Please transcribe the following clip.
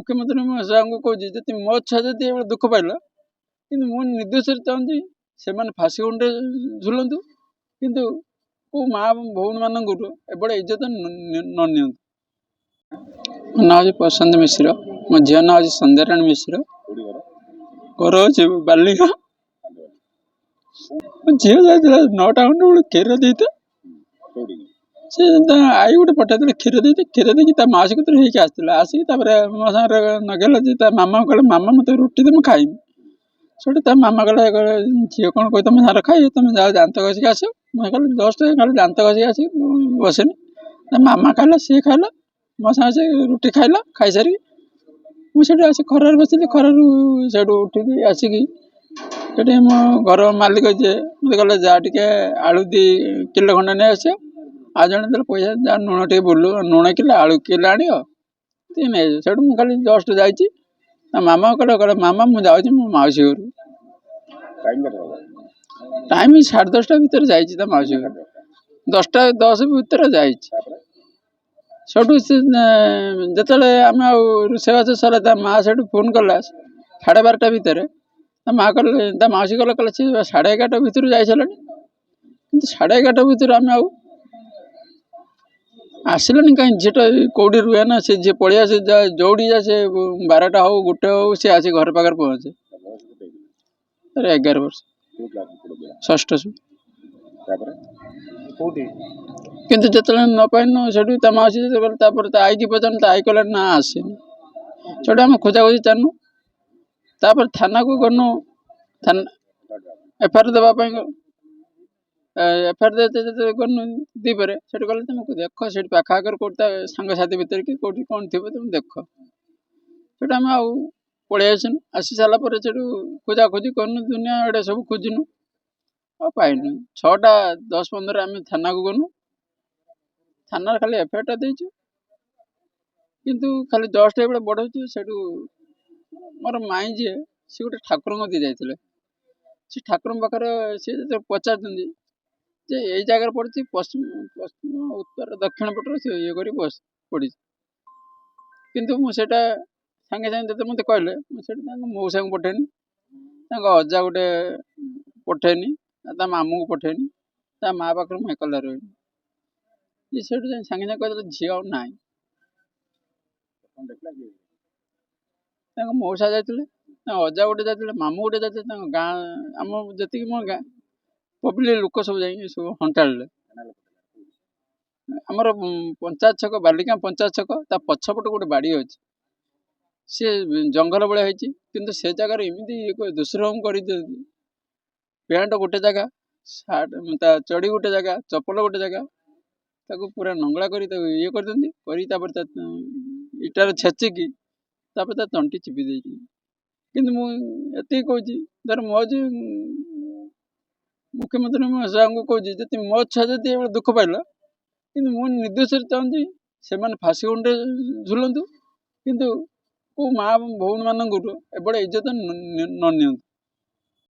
मुख्यमंत्री महोदय को कहूँ जी मो छुआ जब दुख पाइल कि निर्देश चाहूँगी से फाँसी गुंडे झुलतु किंतु को माँ भौणी मानक एबड़े इज्जत न नि मो ना हूँ प्रशांत मिश्र मो झील ना हूँ संध्याराणी मिश्र घर अच्छे बालिका झील जाता 9टा खंडे बेले क्षीर देते से आई गोटे पठाई क्षीर देते क्षीर देखिए मासी कतर होकर आसला आसिक मो सागर नगेला मामा कहले मामा मत रुटी दे खाइबी से मामा कहले झील कौन कही तुम सारा खाई तुम जाओ दात घसिक आस मुझे जस्ट खाली दात घसिक आस बसनी मामा खाला सी खाला मो सागे रुटी खाइला खाई सारी मुझे आस खरार बसली खरार से उठिक आसिक मो घर मालिक जी मत कहले जा टे आलू 2 किलो खंडे नहीं आस आ जड़े देते पैसा जा लुण टे बुलू लुण किलो आलू किलो आण नहीं से खाली जस्ट जाइए मामा कहले मामा मुझे मो मौसी घर टाइम 10:30 भितर जाइए मौसी घर 10:10 भितर जाइए जिते आम रोषेबास सर माँ से फोन कला 12:30 भितर माँ कहले मौसी कहले कहले सी 11:30 भितर जा सारे कि 11:30 भितर आम आसलानी कहीं झीटा कौटी रुहे ना से जी पलिया से जोड़ी जा से 12टा हो 1 हो सी आसी घर पाखे पहुँचे 11 वर्ष 6ष्ठ किंतु जिते न पाइन से मौसी आई की पचार आई कहला ना आसेनी से आम खोजाखोजी चालू थाना को गनु एफआईआर देवाई एफआईआर देते गनु दीपरे से कहले तुम देख से पाखाकर कौटा सांगसाथी भितर कि कौटी कौन थी तुम देख से आम पलि आसनु आसी सारापर से खोजाखोजी करनु दुनिया एडे सब खोजनु पाइनु 6:10-15 आम थाना को गनु थाना खाली एफआईआर देचु किंतु खाली जस्ट ये बढ़ाऊ से मोर माई जी सी गोटे ठाकुर दी जाते से ठाकुर पाखे सी पचार ये जगार पड़ी पश्चिम पश्चिम उत्तर दक्षिण पटर से ये कर पड़ी किंतु मुझे सागे सागे जो मत कहले मुझे मौसा को पठेनी अजा गोटे पठेनी मामू को पठेनी माँ पाखे मुझे एकला रही से सागे सागे कहते झील आ ना मौसा जाते अजा गोटे जाते मामू गोटे जाते गाँ आम जी मो गाँ पब्लिक लोक सब जाए सब हंटाड़े आमर पंचायत छक बालिका पंचायत छक पछपट गोटे बाड़ी अच्छी सी जंगल भाया होती किंतु से जगार एमती दुष्कर्म कर पैंट गोटे जगह सार्ट चढ़ी गोटे जगह चप्पल गोटे जगह पूरा नंगला कर ये कर इटार छेचिकी तंटी चिपी दे कि मुझे कहूँ धर मो मुख्यमंत्री महोदय को कहूँ मो छुआ जब दुख पाइल कि निर्देश चाहूँगी से फाँसी गुंडे झुलतु किंतु को माँ भौणी मानक एबड़े इज्जत न नि